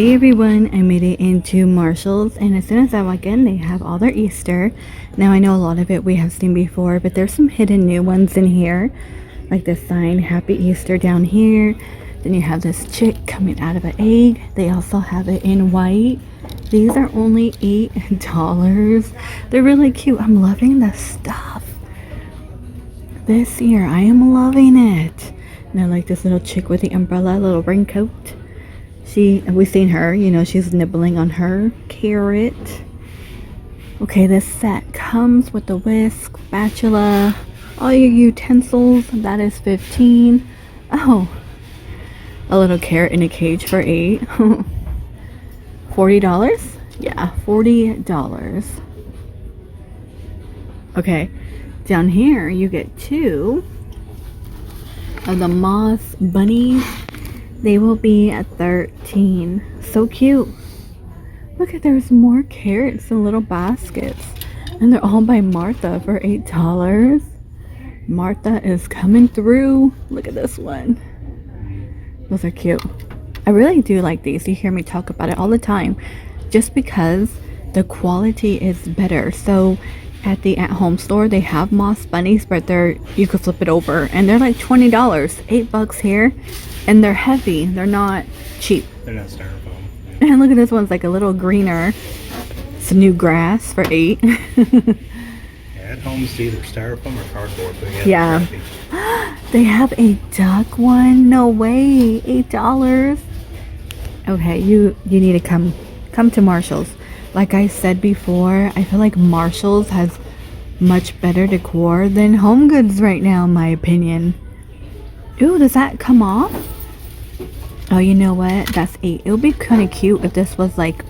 Hey everyone, I made it into Marshall's, and as soon as I walk in, they have all their Easter. Now I know a lot of it we have seen before, but there's some hidden new ones in here, like this sign, Happy Easter down here. Then you have this chick coming out of an egg. They also have it in white. These are only $8. They're really cute. I'm loving the stuff. This year, I am loving it. And I like this little chick with the umbrella, little raincoat. We've seen her, she's nibbling on her carrot. Okay, this set comes with the whisk, spatula, all your utensils. That is $15. Oh, a little carrot in a cage for $8. $40? Yeah, $40. Okay, down here you get two of the moss bunnies. They will be at $13. So cute. Look at, there's more carrots in little baskets. And they're all by Martha for $8. Martha is coming through. Look at this one. Those are cute. I really do like these. You hear me talk about it all the time. Just because the quality is better. So at the at-home store, they have moss bunnies, but you could flip it over. And they're like $20. $8 here. And they're heavy. They're not cheap. They're not styrofoam. And look at this one's like a little greener. It's new grass for $8. At home, it's either styrofoam or cardboard. But yeah. They have a duck one. No way. $8. Okay, you need to come to Marshall's. Like I said before, I feel like Marshall's has much better decor than Home Goods right now, in my opinion. Ooh, does that come off? Oh, you know what? That's $8. It would be kind of cute if this was like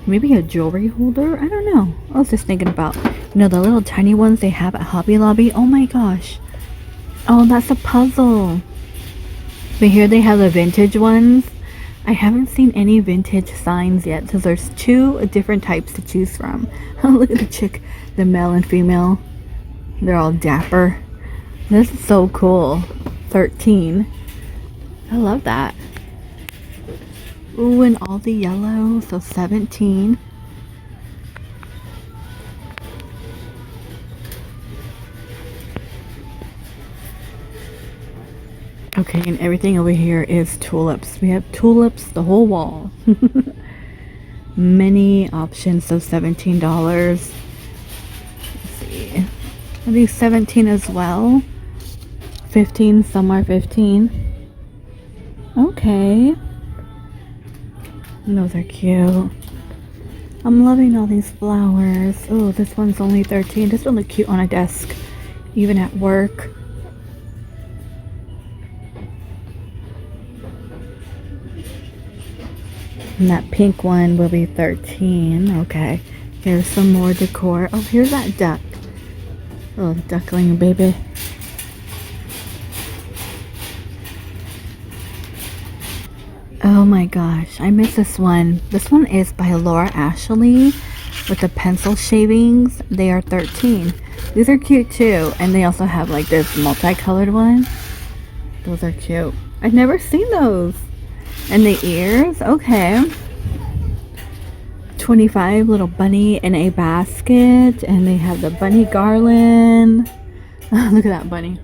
maybe a jewelry holder. I don't know. I was just thinking about, the little tiny ones they have at Hobby Lobby. Oh my gosh. Oh, that's a puzzle. But here they have the vintage ones. I haven't seen any vintage signs yet, so there's two different types to choose from. Oh, look at the chick, the male and female. They're all dapper. This is so cool. $13. I love that. Ooh, and all the yellow, so $17. Okay, and everything over here is tulips. We have tulips the whole wall. Many options, so $17. Let's see. Are these 17 as well? 15, some are 15. Okay. And those are cute. I'm loving all these flowers. Oh, this one's only 13. This will look cute on a desk, even at work. And that pink one will be 13. Okay. Here's some more decor. Oh, here's that duck. Oh, duckling baby. Oh my gosh, I miss this one. This one is by Laura Ashley with the pencil shavings. They are 13. These are cute too. And they also have like this multicolored one. Those are cute. I've never seen those. And the ears, okay. 25 little bunny in a basket. And they have the bunny garland. Oh, look at that bunny.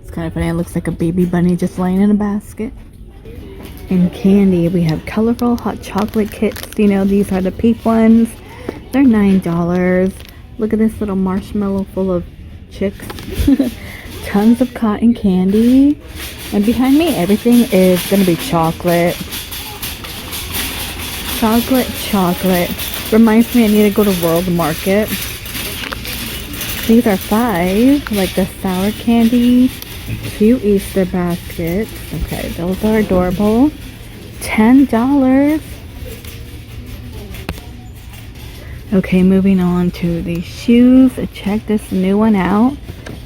It's kind of funny. It looks like a baby bunny just laying in a basket. And candy, we have colorful hot chocolate kits. These are the pink ones. They're $9. Look at this little marshmallow full of chicks. Tons of cotton candy. And behind me, everything is going to be chocolate. Chocolate. Reminds me I need to go to World Market. These are $5. Like the sour candy. Cute Easter baskets. Okay, those are adorable. $10. Okay, moving on to the shoes. Check this new one out.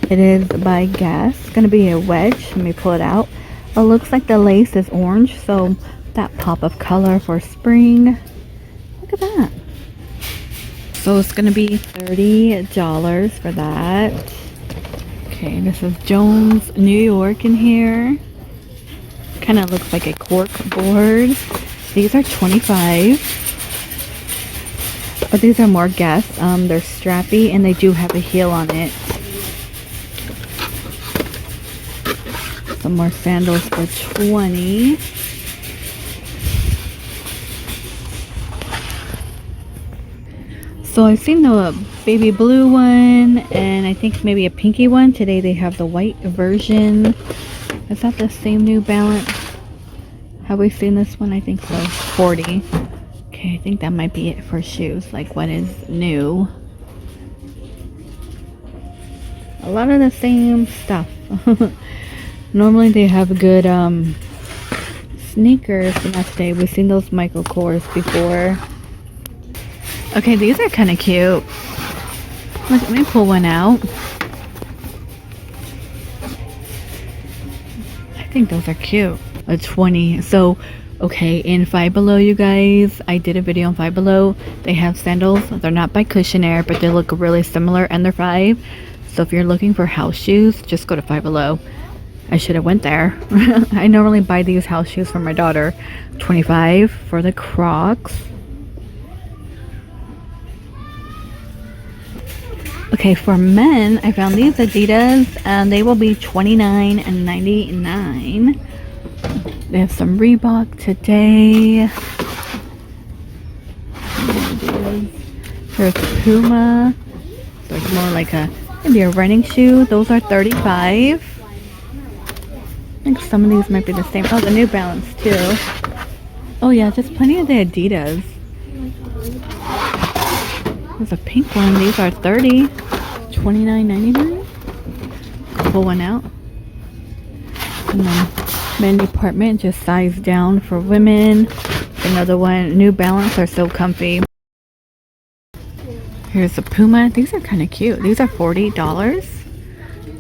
It is by Guess. It's going to be a wedge. Let me pull it out. It looks like the lace is orange, so that pop of color for spring. Look at that. So it's going to be $30 for that. Okay, this is Jones, New York in here. Kind of looks like a cork board. These are 25. But these are more Guess. They're strappy and they do have a heel on it. Some more sandals for 20. So I've seen the baby blue one and I think maybe a pinky one. Today they have the white version. Is that the same New Balance? Have we seen this one? I think so. 40. Okay, I think that might be it for shoes. Like what is new? A lot of the same stuff. Normally they have good sneakers the next day. We've seen those Michael Kors before. Okay, these are kind of cute. Look, let me pull one out. I think those are cute. A 20. So, okay, in Five Below, you guys, I did a video on Five Below. They have sandals. They're not by Kitchenware, but they look really similar and they're 5. So if you're looking for house shoes, just go to Five Below. I should have went there. I normally buy these house shoes for my daughter. 25 for the Crocs. Okay, for men, I found these Adidas and they will be $29.99. They have some Reebok today. There's Puma. So it's more like maybe a running shoe. Those are 35. I think some of these might be the same. Oh, the New Balance too. Oh yeah, just plenty of the Adidas. There's a pink one. These are 30. $29.99. Pull one out. And then men department, just size down for women. Another one. New Balance are so comfy. Here's the Puma. These are kind of cute. These are $40.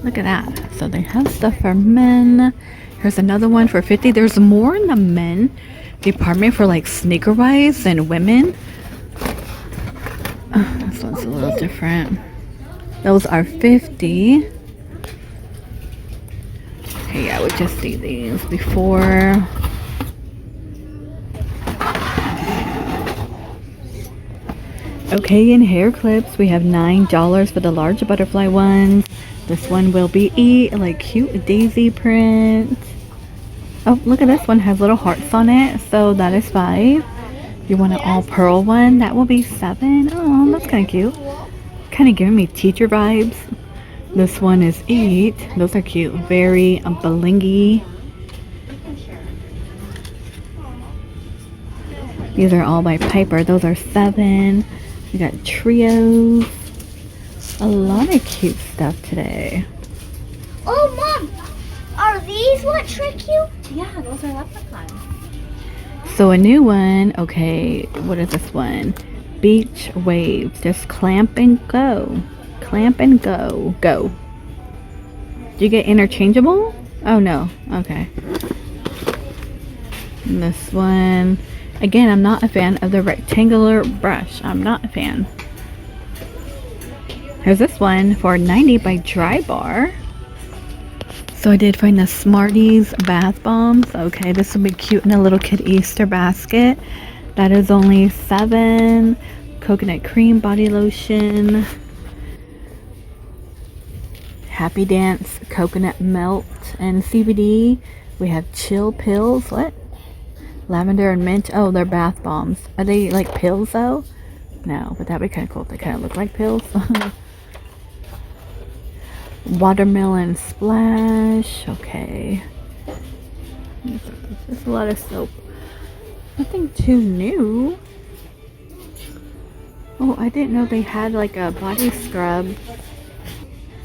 Look at that. So they have stuff for men. Here's another one for 50. There's more in the men department for like sneaker wise than women. Oh, this one's a little different. Those are 50. Okay, yeah, we just see these before. Okay, in hair clips, we have $9 for the large butterfly ones. This one will be like cute daisy print. Oh, look at this one, has little hearts on it, so that is 5. If you want an all pearl one, that will be 7. Oh, that's kind of cute. Kind of giving me teacher vibes. This one is 8. Those are cute. Very blingy. These are all by Piper. Those are 7. We got trios. A lot of cute stuff today. Oh, Mom! Are these what trick you? Yeah, those are leprechauns. So a new one. Okay, what is this one? Beach waves. Just clamp and go. Clamp and go. Go. Do you get interchangeable? Oh no. Okay. And this one. Again, I'm not a fan of the rectangular brush. I'm not a fan. Here's this one for 90 by Dry Bar. So I did find the Smarties bath bombs. Okay, this will be cute in a little kid Easter basket. That is only 7. Coconut cream body lotion. Happy Dance coconut melt and CBD. We have chill pills. What? Lavender and mint. Oh, they're bath bombs. Are they like pills though? No, but that'd be kind of cool if they kind of look like pills. Watermelon splash. Okay. There's a lot of soap. Nothing too new. Oh, I didn't know they had like a body scrub.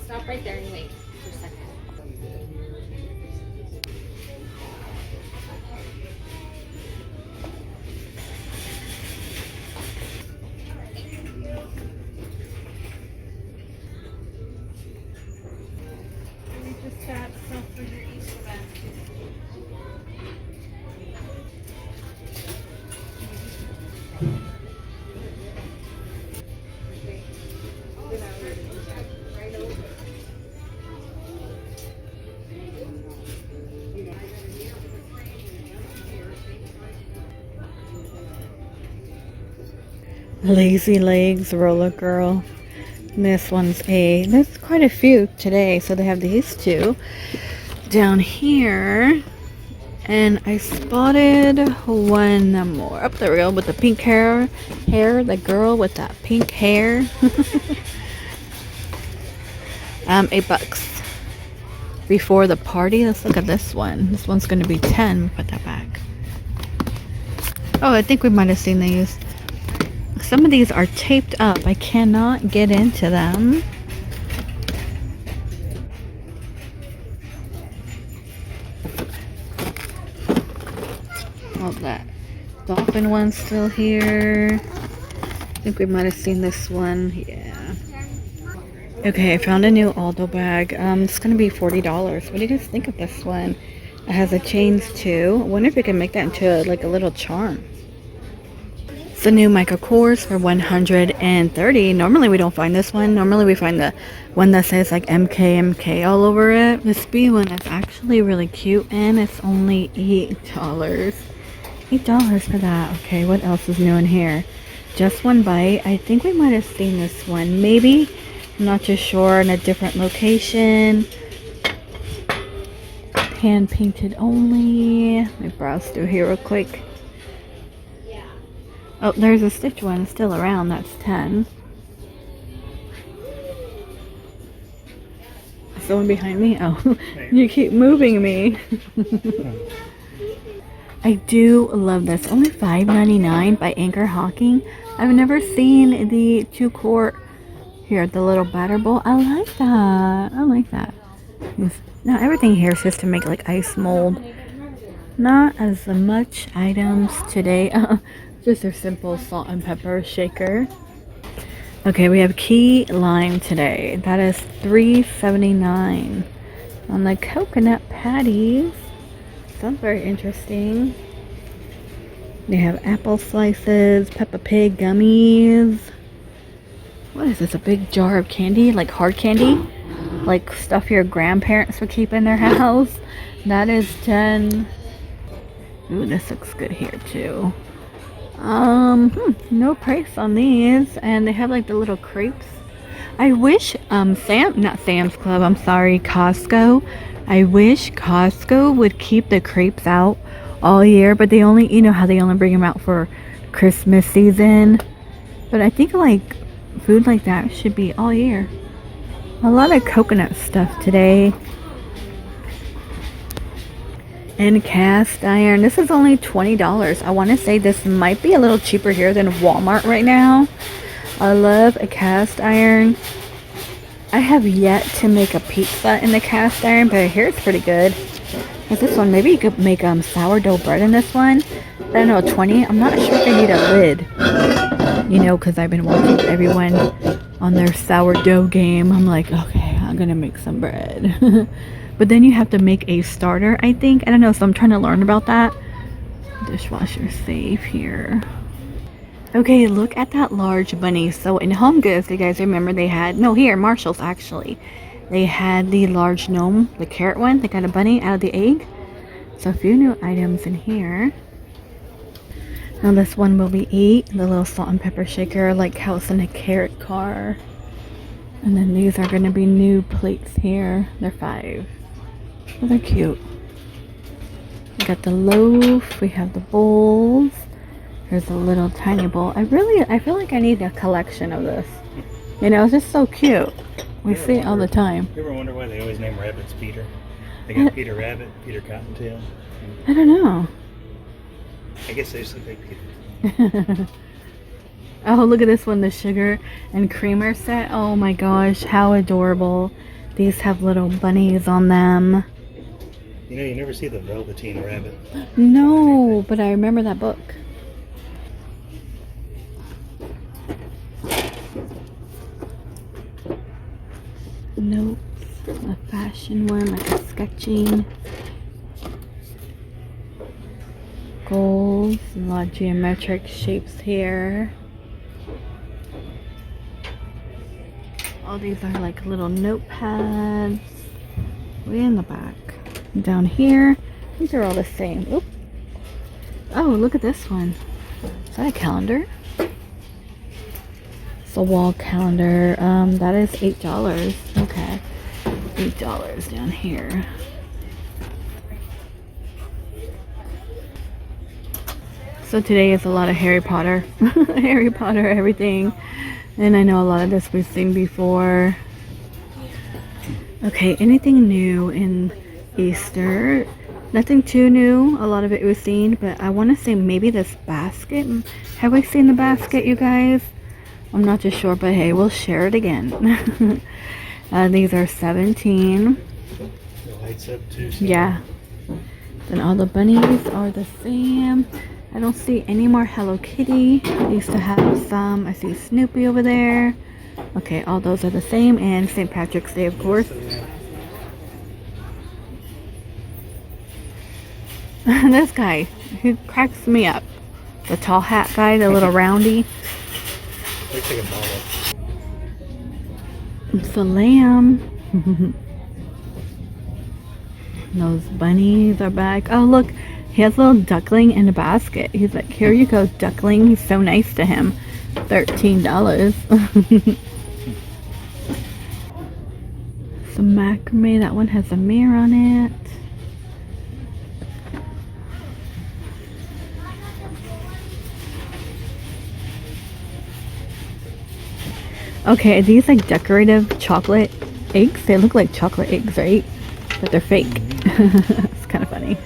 Stop right there and wait for a second. We just got stuff for your Easter basket. Lazy Legs Roller Girl. This one's there's quite a few today, so they have these two down here. And I spotted one more. Up there we go, with the pink hair, the girl with that pink hair. $8 before the party. Let's look at this one. This one's gonna be 10. Put that back. Oh, I think we might have seen these. Some of these are taped up. I cannot get into them. Oh, that dolphin one's still here. I think we might have seen this one. Yeah. Okay, I found a new Aldo bag. It's gonna be $40. What do you guys think of this one? It has a chains too. I wonder if we can make that into like a little charm. It's a new Michael Kors for $130. Normally we don't find this one. Normally we find the one that says like MK all over it. This B one is actually really cute and it's only $8. $8 for that. Okay, what else is new in here? Just One Bite. I think we might have seen this one. Maybe. I'm not too sure. In a different location. Hand painted only. Let me browse through here real quick. Oh, there's a Stitch one still around. That's 10. Someone behind me? Oh, you keep moving me. I do love this. Only $5.99 by Anchor Hawking. I've never seen the 2-quart here, the little batter bowl. I like that. I like that. Now everything here is just to make like ice mold. Not as much items today. Just a simple salt and pepper shaker. Okay, we have key lime today. That is $3.79 on the coconut patties. Sounds very interesting. They have apple slices, Peppa Pig gummies. What is this? A big jar of candy? Like hard candy? Like stuff your grandparents would keep in their house. That is 10. Ooh, this looks good here too. No price on these, and they have like the little crepes. I wish not Sam's Club, I'm sorry, Costco. I wish Costco would keep the crepes out all year, but they only, you know how they only bring them out for Christmas season. But I think like food like that should be all year. A lot of coconut stuff today. And cast iron. This is only $20. I want to say this might be a little cheaper here than Walmart right now. I love a cast iron. I have yet to make a pizza in the cast iron, but I hear it's pretty good. With this one, maybe you could make sourdough bread in this one. I don't know, 20. I'm not sure if I need a lid. You know, because I've been watching everyone on their sourdough game. I'm like, okay, I'm gonna make some bread. But then you have to make a starter, I think. I don't know, so I'm trying to learn about that. Dishwasher safe here. Okay, look at that large bunny. So in Home Goods, you guys remember they had, no, here, Marshall's actually. They had the large gnome, the carrot one. They got a bunny out of the egg. So a few new items in here. Now this one will be $8. The little salt and pepper shaker, like house in a carrot car. And then these are going to be new plates here. They're $5. Oh, they're cute. We got the loaf. We have the bowls. There's a little tiny bowl. I feel like I need a collection of this. You know, it's just so cute. We see it all the time. You ever wonder why they always name rabbits Peter? They got Peter Rabbit, Peter Cottontail. I don't know. I guess they just look like Peter. Oh, look at this one, the sugar and creamer set. Oh my gosh, how adorable. These have little bunnies on them. You know, you never see the Velveteen Rabbit. No, but I remember that book. Nope. A fashion one, like a sketching. Goals, a lot of geometric shapes here. All these are like little notepads. Way in the back. Down here, these are all the same. Oop. Oh, look at this one. Is that a calendar? The wall calendar, that is $8. Okay, $8 down here. So today is a lot of Harry Potter. Harry Potter, everything. And I know a lot of this we've seen before. Okay, anything new in Easter? Nothing too new. A lot of it we've seen, but I want to say maybe this basket. Have we seen the basket, you guys? I'm not too sure, but hey, we'll share it again. These are 17. The lights up too. So Yeah. Then all the bunnies are the same. I don't see any more Hello Kitty. I used to have some. I see Snoopy over there. Okay, all those are the same. And St. Patrick's Day, of course. This guy, he cracks me up. The tall hat guy, the little roundy. looks like a model. It's a lamb. Those bunnies are back. Oh, look. He has a little duckling in a basket. He's like, here you go, duckling. He's so nice to him. $13. Some macrame. That one has a mirror on it. Okay, are these like decorative chocolate eggs? They look like chocolate eggs, right? But they're fake. It's kind of funny.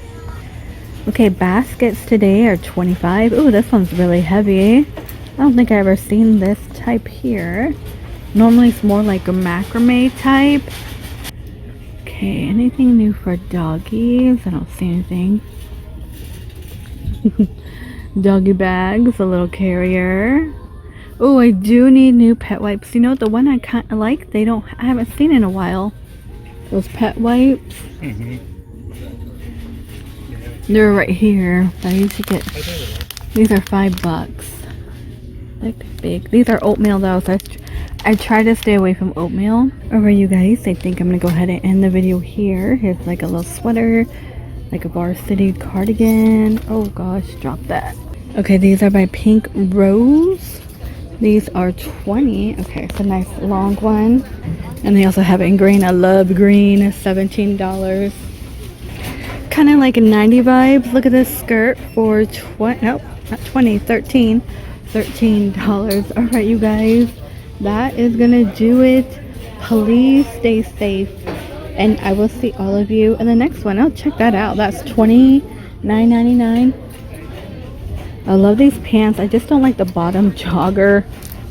Okay, baskets today are 25. Ooh, this one's really heavy. I don't think I've ever seen this type here. Normally it's more like a macrame type. Okay, anything new for doggies? I don't see anything. Doggy bags, a little carrier. Oh, I do need new pet wipes. You know, the one I kind of like, I haven't seen in a while. Those pet wipes. They're right here. I usually get, these are $5. Like big. These are oatmeal though, so I try to stay away from oatmeal. Alright, you guys, I think I'm gonna go ahead and end the video here. Here's like a little sweater, like a varsity cardigan. Oh gosh, drop that. Okay, these are by Pink Rose. These are 20. Okay, it's a nice long one. And they also have it in green. I love green. $17. Kind of like a 90 vibes. Look at this skirt for nope, not 20, 13. $13. All right, you guys, that is gonna do it. Please stay safe, and I will see all of you in the next one. Oh, check that out. That's $29.99. I love these pants. I just don't like the bottom jogger.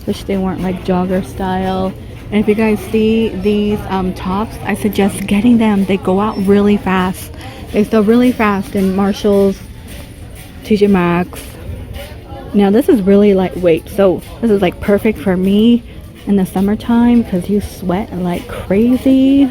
Wish they weren't like jogger style. And if you guys see these tops, I suggest getting them. They go out really fast. They sell really fast in Marshalls, TJ Maxx. Now this is really lightweight, so this is like perfect for me in the summertime because you sweat like crazy.